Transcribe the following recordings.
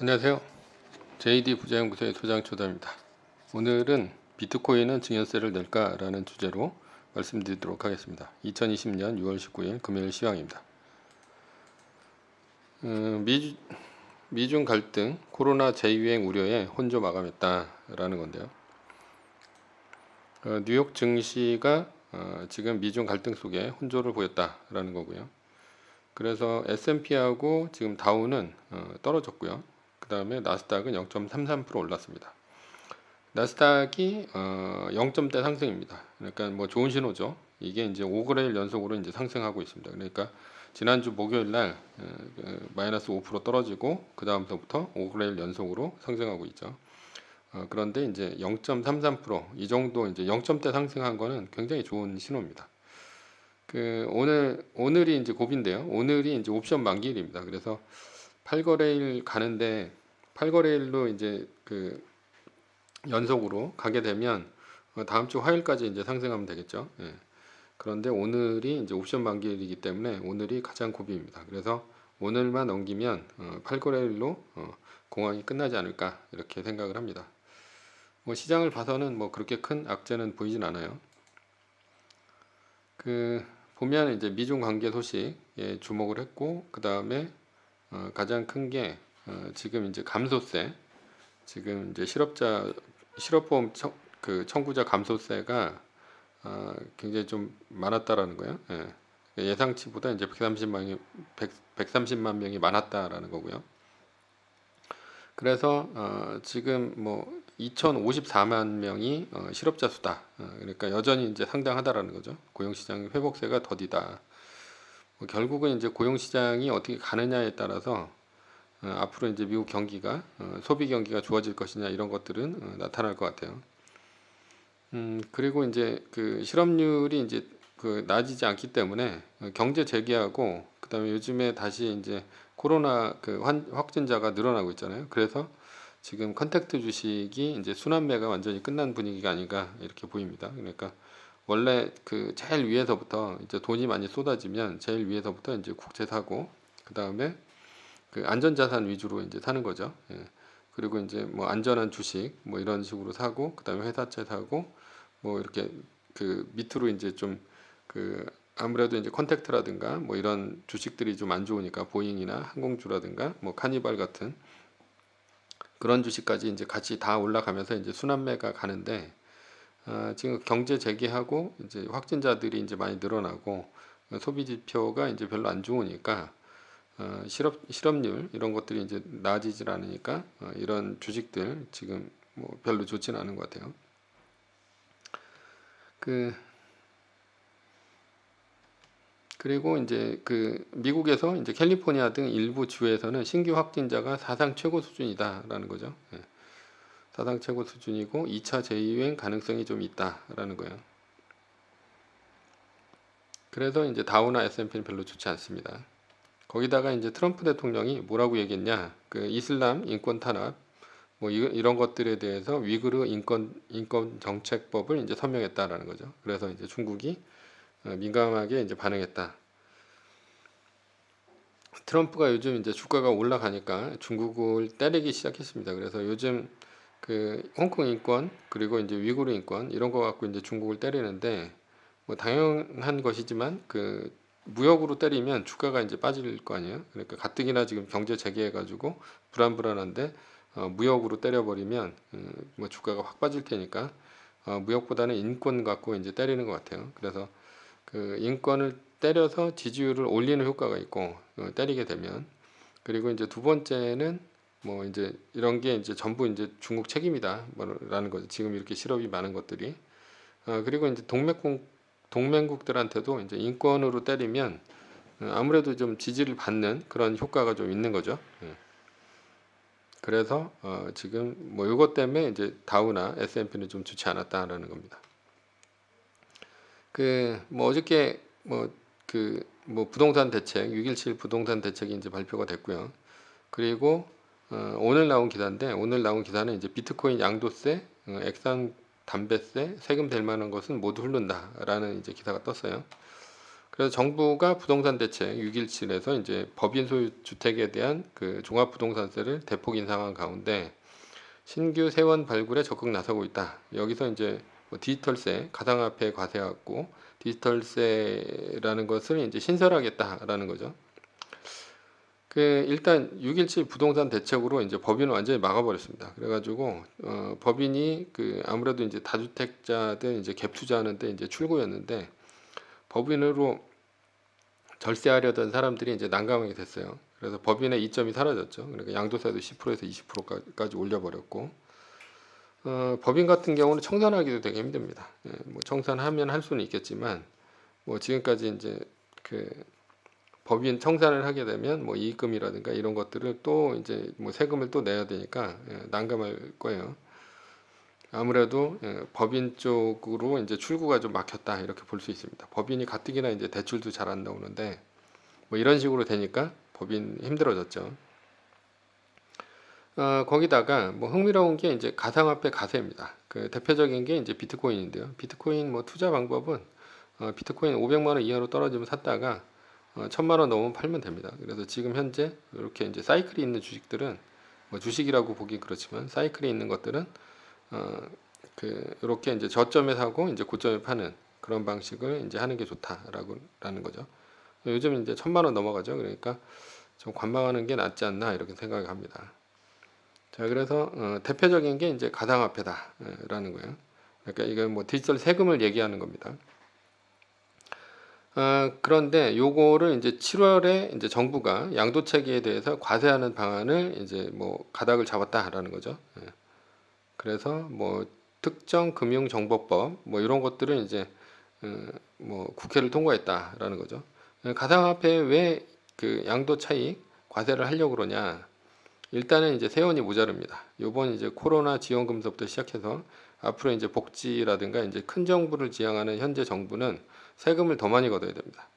안녕하세요. JD 부자연구소의 소장초담입니다. 오늘은 비트코인은 증여세를 낼까라는 주제로 말씀드리도록 하겠습니다. 2020년 6월 19일 금요일 시황입니다. 미중 갈등, 코로나 재유행 우려에 혼조 마감했다라는 건데요. 뉴욕 증시가 지금 미중 갈등 속에 혼조를 보였다라는 거고요. 그래서 S&P하고 지금 다우는 떨어졌고요. 그 다음에 나스닥은 0.33% 올랐습니다. 나스닥이 0점대 상승입니다. 그러니까 뭐 좋은 신호죠. 이게 이제 5거래일 연속으로 이제 상승하고 있습니다. 그러니까 지난주 목요일 날 마이너스 5% 떨어지고 그 다음서부터 5거래일 연속으로 상승하고 있죠. 그런데 이제 0.33%이 정도 이제 0점대 상승한 거는 굉장히 좋은 신호입니다. 오늘이 이제 고비인데요. 오늘이 이제 옵션 만기일입니다. 그래서 8거래일 가는데 8거래일로 이제 연속으로 가게 되면 다음 주 화요일까지 이제 상승하면 되겠죠. 예. 그런데 오늘이 이제 옵션 만기일이기 때문에 오늘이 가장 고비입니다. 그래서 오늘만 넘기면 8거래일로 공황이 끝나지 않을까 이렇게 생각을 합니다. 뭐 시장을 봐서는 뭐 그렇게 큰 악재는 보이진 않아요. 보면 이제 미중 관계 소식에 주목을 했고 그 다음에 가장 큰 게 지금 이제 감소세, 지금 이제 실업보험 청구자 감소세가 굉장히 좀 많았다라는 거예요. 예. 예상치보다 이제 130만 명이 많았다라는 거고요. 그래서 지금 뭐 2,054만 명이 실업자 수다. 그러니까 여전히 이제 상당하다라는 거죠. 고용시장 회복세가 더디다. 뭐 결국은 이제 고용시장이 어떻게 가느냐에 따라서 앞으로 이제 미국 경기가 소비 경기가 좋아질 것이냐 이런 것들은 나타날 것 같아요. 그리고 이제 실업률이 이제 낮아지지 않기 때문에 경제 재개하고 그다음에 요즘에 다시 이제 코로나 확진자가 늘어나고 있잖아요. 그래서 지금 컨택트 주식이 이제 순환매가 완전히 끝난 분위기가 아닌가 이렇게 보입니다. 그러니까 원래 제일 위에서부터 이제 돈이 많이 쏟아지면 제일 위에서부터 이제 국채 사고 그 다음에 안전자산 위주로 이제 사는 거죠. 예. 그리고 이제 뭐 안전한 주식 뭐 이런 식으로 사고 그 다음에 회사채 사고 뭐 이렇게 밑으로 이제 좀 아무래도 이제 컨택트라든가 뭐 이런 주식들이 좀 안 좋으니까 보잉이나 항공주라든가 뭐 카니발 같은 그런 주식까지 이제 같이 다 올라가면서 이제 순환매가 가는데 지금 경제 재개하고 이제 확진자들이 이제 많이 늘어나고 소비 지표가 이제 별로 안 좋으니까 실업률 이런 것들이 이제 나아지질 않으니까 이런 주식들 지금 뭐 별로 좋지는 않은 것 같아요. 그리고 이제 미국에서 이제 캘리포니아 등 일부 주에서는 신규 확진자가 사상 최고 수준이다라는 거죠. 예. 사상 최고 수준이고 2차 재유행 가능성이 좀 있다라는 거예요. 그래서 이제 다우나 S&P는 별로 좋지 않습니다. 거기다가 이제 트럼프 대통령이 뭐라고 얘기했냐? 이슬람 인권 탄압 뭐 이런 것들에 대해서 위구르 인권 정책법을 이제 서명했다라는 거죠. 그래서 이제 중국이 민감하게 이제 반응했다. 트럼프가 요즘 이제 주가가 올라가니까 중국을 때리기 시작했습니다. 그래서 요즘 홍콩 인권 그리고 이제 위구르 인권 이런 거 갖고 이제 중국을 때리는데 뭐 당연한 것이지만 무역으로 때리면 주가가 이제 빠질 거 아니에요. 그러니까 가뜩이나 지금 경제 재개해가지고 불안한데 무역으로 때려버리면 뭐 주가가 확 빠질 테니까 무역보다는 인권 갖고 이제 때리는 것 같아요. 그래서 인권을 때려서 지지율을 올리는 효과가 있고 때리게 되면 그리고 이제 두 번째는 뭐 이제 이런 게 이제 전부 이제 중국 책임이다 뭐라는 거죠. 지금 이렇게 실업이 많은 것들이 그리고 이제 동맹국들한테도 이제 인권으로 때리면 아무래도 좀 지지를 받는 그런 효과가 좀 있는 거죠. 그래서 지금 뭐 이것 때문에 이제 다우나 S&P는 좀 좋지 않았다라는 겁니다. 뭐 어저께 뭐 부동산 대책 6.17 부동산 대책이 이제 발표가 됐고요. 그리고 오늘 나온 기사인데 오늘 나온 기사는 이제 비트코인 양도세, 액상 담배세, 세금 될 만한 것은 모두 흐른다라는 이제 기사가 떴어요. 그래서 정부가 부동산 대책 6.17에서 이제 법인 소유 주택에 대한 그 종합부동산세를 대폭 인상한 가운데 신규 세원 발굴에 적극 나서고 있다. 여기서 이제 뭐 디지털세, 가상화폐 과세하고 디지털세라는 것을 이제 신설하겠다라는 거죠. 그 일단 6.17 부동산 대책으로 이제 법인을 완전히 막아버렸습니다. 그래가지고 법인이 그 아무래도 이제 다주택자들 이제 갭 투자하는데 이제 출구였는데 법인으로 절세하려던 사람들이 이제 난감하게 됐어요. 그래서 법인의 이점이 사라졌죠. 그러니까 양도세도 10%에서 20%까지 올려버렸고 법인 같은 경우는 청산하기도 되게 힘듭니다. 예, 뭐 청산하면 할 수는 있겠지만 뭐 지금까지 이제 그 법인 청산을 하게 되면 뭐 이익금이라든가 이런 것들을 또 이제 뭐 세금을 또 내야 되니까 난감할 거예요. 아무래도 법인 쪽으로 이제 출구가 좀 막혔다 이렇게 볼 수 있습니다. 법인이 가뜩이나 이제 대출도 잘 안 나오는데 뭐 이런 식으로 되니까 법인 힘들어졌죠. 거기다가 뭐 흥미로운 게 이제 가상화폐 가세입니다. 그 대표적인 게 이제 비트코인인데요. 비트코인 뭐 투자 방법은 비트코인 500만 원 이하로 떨어지면 샀다가 1000만 원 넘으면 팔면 됩니다. 그래서 지금 현재 이렇게 이제 사이클이 있는 주식들은 뭐 주식이라고 보기 그렇지만 사이클이 있는 것들은 그 이렇게 이제 저점에 사고 이제 고점에 파는 그런 방식을 이제 하는 게 좋다라는 거죠. 요즘 이제 1000만 원 넘어가죠. 그러니까 좀 관망하는 게 낫지 않나 이렇게 생각합니다. 자, 그래서 대표적인 게 이제 가상화폐다라는 거예요. 그러니까 이거 뭐 디지털 세금을 얘기하는 겁니다. 그런데 요거를 이제 7월에 이제 정부가 양도차익에 대해서 과세하는 방안을 이제 뭐 가닥을 잡았다라는 거죠. 그래서 뭐 특정 금융정보법 뭐 이런 것들은 이제 뭐 국회를 통과했다라는 거죠. 가상화폐 왜 그 양도차익 과세를 하려고 그러냐? 일단은 이제 세원이 모자릅니다. 요번 이제 코로나 지원금서부터 시작해서 앞으로 이제 복지라든가 이제 큰 정부를 지향하는 현재 정부는 세금을 더 많이 걷어야 됩니다.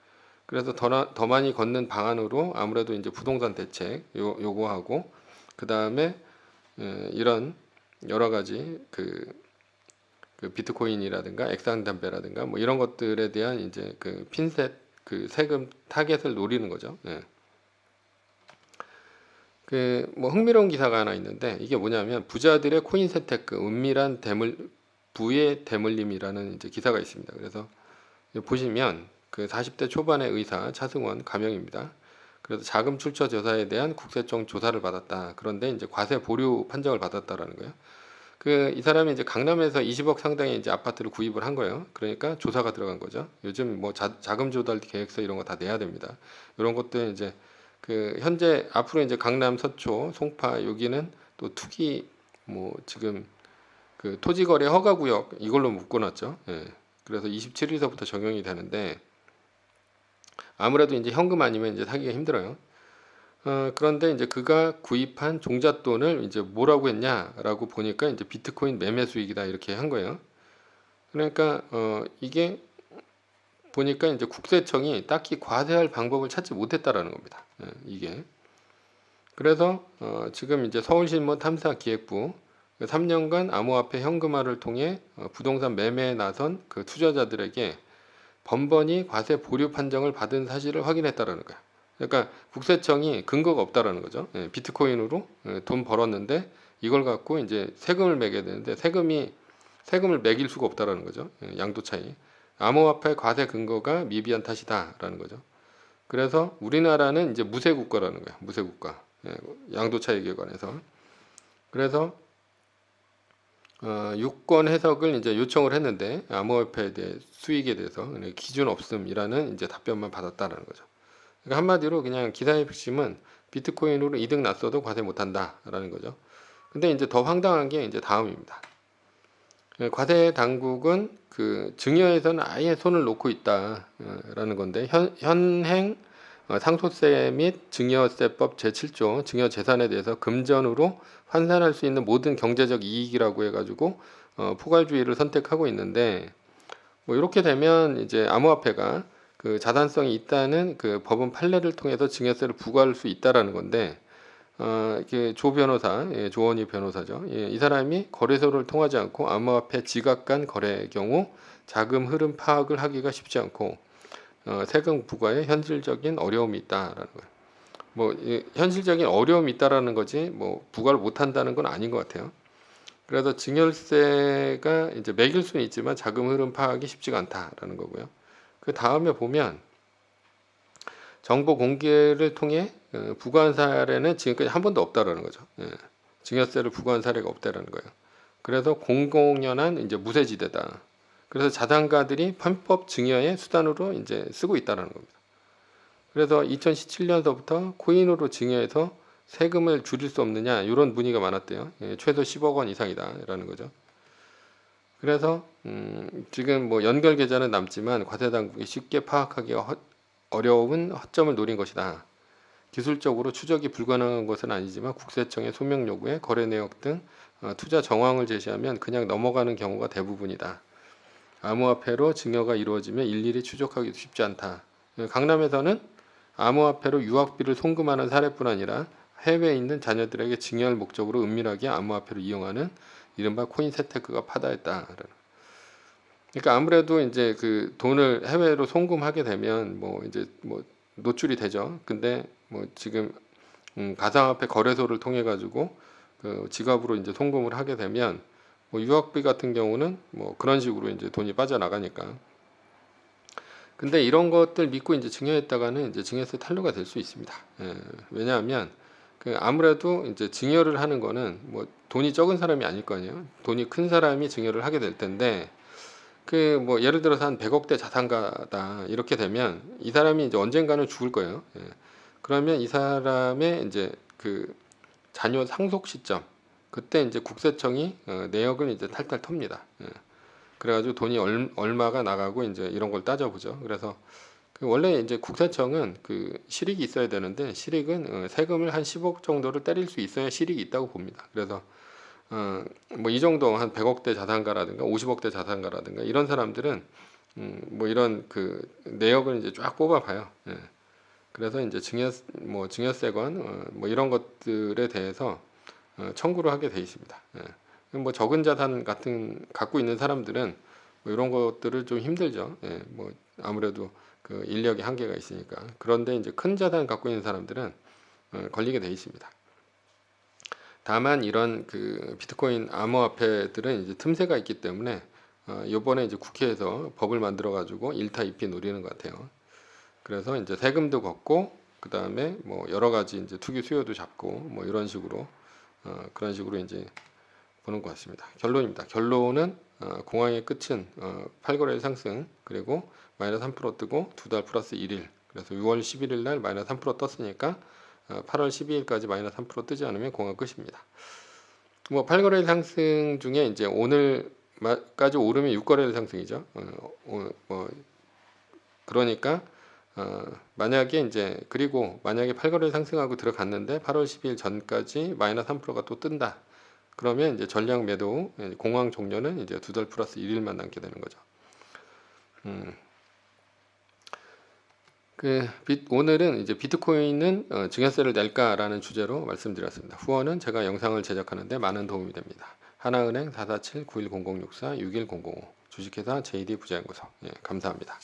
그래서 더 많이 걷는 방안으로 아무래도 이제 부동산 대책 요거하고 그 다음에 이런 여러 가지 그 비트코인이라든가 액상담배라든가 뭐 이런 것들에 대한 이제 그 핀셋 그 세금 타겟을 노리는 거죠. 그 뭐 흥미로운 기사가 하나 있는데 이게 뭐냐면 부자들의 코인 세테크 은밀한 부의 대물림이라는 이제 기사가 있습니다. 그래서 보시면 그 40대 초반의 의사 차승원 가명입니다. 그래서 자금 출처 조사에 대한 국세청 조사를 받았다. 그런데 이제 과세 보류 판정을 받았다라는 거예요. 그 이 사람이 이제 강남에서 20억 상당의 이제 아파트를 구입을 한 거예요. 그러니까 조사가 들어간 거죠. 요즘 뭐 자금 조달 계획서 이런 거 다 내야 됩니다. 이런 것들 이제 그 현재 앞으로 이제 강남, 서초, 송파 여기는 또 투기 뭐 지금 그 토지거래 허가구역 이걸로 묶어놨죠. 그래서 27일서부터 적용이 되는데 아무래도 이제 현금 아니면 이제 사기가 힘들어요. 그런데 이제 그가 구입한 종잣돈을 이제 뭐라고 했냐라고 보니까 이제 비트코인 매매 수익이다 이렇게 한 거예요. 그러니까 이게 보니까 이제 국세청이 딱히 과세할 방법을 찾지 못했다라는 겁니다. 이게 그래서 지금 이제 서울신문 탐사기획부 3년간 암호화폐 현금화를 통해 부동산 매매에 나선 그 투자자들에게 번번이 과세 보류 판정을 받은 사실을 확인했다라는 거야. 그러니까 국세청이 근거가 없다라는 거죠. 비트코인으로 돈 벌었는데 이걸 갖고 이제 세금을 매게 되는데 세금을 매길 수가 없다라는 거죠. 양도 차이. 암호화폐 과세 근거가 미비한 탓이다라는 거죠. 그래서 우리나라는 이제 무세 국가라는 거야. 무세 국가. 양도 차익에 관해서. 그래서 유권 해석을 이제 요청을 했는데 암호화폐에 대해 수익에 대해서 기준 없음이라는 이제 답변만 받았다라는 거죠. 그러니까 한마디로 그냥 기사의 핵심은 비트코인으로 이득 났어도 과세 못한다라는 거죠. 근데 이제 더 황당한 게 이제 다음입니다. 과세 당국은 그 증여에서는 아예 손을 놓고 있다라는 건데 현행 상속세 및 증여세법 제7조 증여재산에 대해서 금전으로 환산할 수 있는 모든 경제적 이익이라고 해가지고 포괄주의를 선택하고 있는데 뭐 이렇게 되면 이제 암호화폐가 그 자산성이 있다는 그 법원 판례를 통해서 증여세를 부과할 수 있다라는 건데 이게 조 변호사, 조원희 변호사죠. 이 사람이 거래소를 통하지 않고 암호화폐 지각 간 거래의 경우 자금 흐름 파악을 하기가 쉽지 않고 세금 부과에 현실적인 어려움이 있다라는 거예요. 현실적인 어려움이 있다라는 거지 뭐 부과를 못 한다는 건 아닌 것 같아요. 그래서 증여세가 이제 매길 수는 있지만 자금 흐름 파악이 쉽지가 않다라는 거고요. 그 다음에 보면 정보 공개를 통해 부과한 사례는 지금까지 한 번도 없다라는 거죠. 증여세를 부과한 사례가 없다라는 거예요. 그래서 공공연한 이제 무쇠지대다. 그래서 자산가들이 편법 증여의 수단으로 이제 쓰고 있다라는 겁니다. 그래서 2017년서부터 코인으로 증여해서 세금을 줄일 수 없느냐 이런 문의가 많았대요. 최소 10억 원 이상이다라는 거죠. 그래서 지금 뭐 연결 계좌는 남지만 과세 당국이 쉽게 파악하기가 어려운 허점을 노린 것이다. 기술적으로 추적이 불가능한 것은 아니지만 국세청의 소명 요구에 거래 내역 등 투자 정황을 제시하면 그냥 넘어가는 경우가 대부분이다. 암호화폐로 증여가 이루어지면 일일이 추적하기도 쉽지 않다. 강남에서는 암호화폐로 유학비를 송금하는 사례뿐 아니라 해외에 있는 자녀들에게 증여할 목적으로 은밀하게 암호화폐를 이용하는 이른바 코인 세테크가 파다했다. 그러니까 아무래도 이제 그 돈을 해외로 송금하게 되면 뭐 이제 뭐 노출이 되죠. 근데 뭐 지금 가상화폐 거래소를 통해 가지고 그 지갑으로 이제 송금을 하게 되면 뭐 유학비 같은 경우는 뭐 그런 식으로 이제 돈이 빠져나가니까. 근데 이런 것들 믿고 이제 증여했다가는 이제 증여세 탈루가 될 수 있습니다. 왜냐하면 그 아무래도 이제 증여를 하는 거는 뭐 돈이 적은 사람이 아닐 거 아니에요. 돈이 큰 사람이 증여를 하게 될 텐데 그 뭐 예를 들어서 한 100억대 자산가다 이렇게 되면 이 사람이 이제 언젠가는 죽을 거예요. 그러면 이 사람의 이제 그 자녀 상속 시점 그때 이제 국세청이 내역을 이제 탈탈 텁니다. 그래가지고 돈이 얼마가 나가고 이제 이런 걸 따져보죠. 그래서 그 원래 이제 국세청은 그 실익이 있어야 되는데 실익은 세금을 한 10억 정도를 때릴 수 있어야 실익이 있다고 봅니다. 그래서 뭐 이 정도 한 100억대 자산가라든가 50억대 자산가라든가 이런 사람들은 뭐 이런 그 내역을 이제 쫙 뽑아봐요. 그래서 이제 증여세건 뭐 이런 것들에 대해서 청구를 하게 돼 있습니다. 뭐 적은 자산 같은 갖고 있는 사람들은 뭐 이런 것들을 좀 힘들죠. 뭐 아무래도 그 인력이 한계가 있으니까. 그런데 이제 큰 자산 갖고 있는 사람들은 걸리게 돼 있습니다. 다만 이런 그 비트코인 암호화폐들은 이제 틈새가 있기 때문에 이번에 이제 국회에서 법을 만들어 가지고 1타 2피 노리는 것 같아요. 그래서 이제 세금도 걷고 그 다음에 뭐 여러 가지 이제 투기 수요도 잡고 뭐 이런 식으로 그런 식으로 이제 보는 것 같습니다. 결론입니다. 결론은 공황의 끝은 8거래일 상승 그리고 마이너스 3% 뜨고 2달 플러스 1일 그래서 6월 11일 날 마이너스 3% 떴으니까 8월 12일까지 마이너스 3% 뜨지 않으면 공황 끝입니다. 뭐 8거래일 상승 중에 이제 오늘까지 오르면 6거래일 상승이죠. 뭐 그러니까 만약에 이제 그리고 만약에 8거래일 상승하고 들어갔는데 8월 12일 전까지 마이너스 3%가 또 뜬다. 그러면 이제 전량 매도 공황 종료는 이제 2달 플러스 1일만 남게 되는 거죠. 오늘은 이제 비트코인은 증여세를 낼까라는 주제로 말씀드렸습니다. 후원은 제가 영상을 제작하는데 많은 도움이 됩니다. 하나은행 447-910064-61005 주식회사 JD 부자연구소 감사합니다.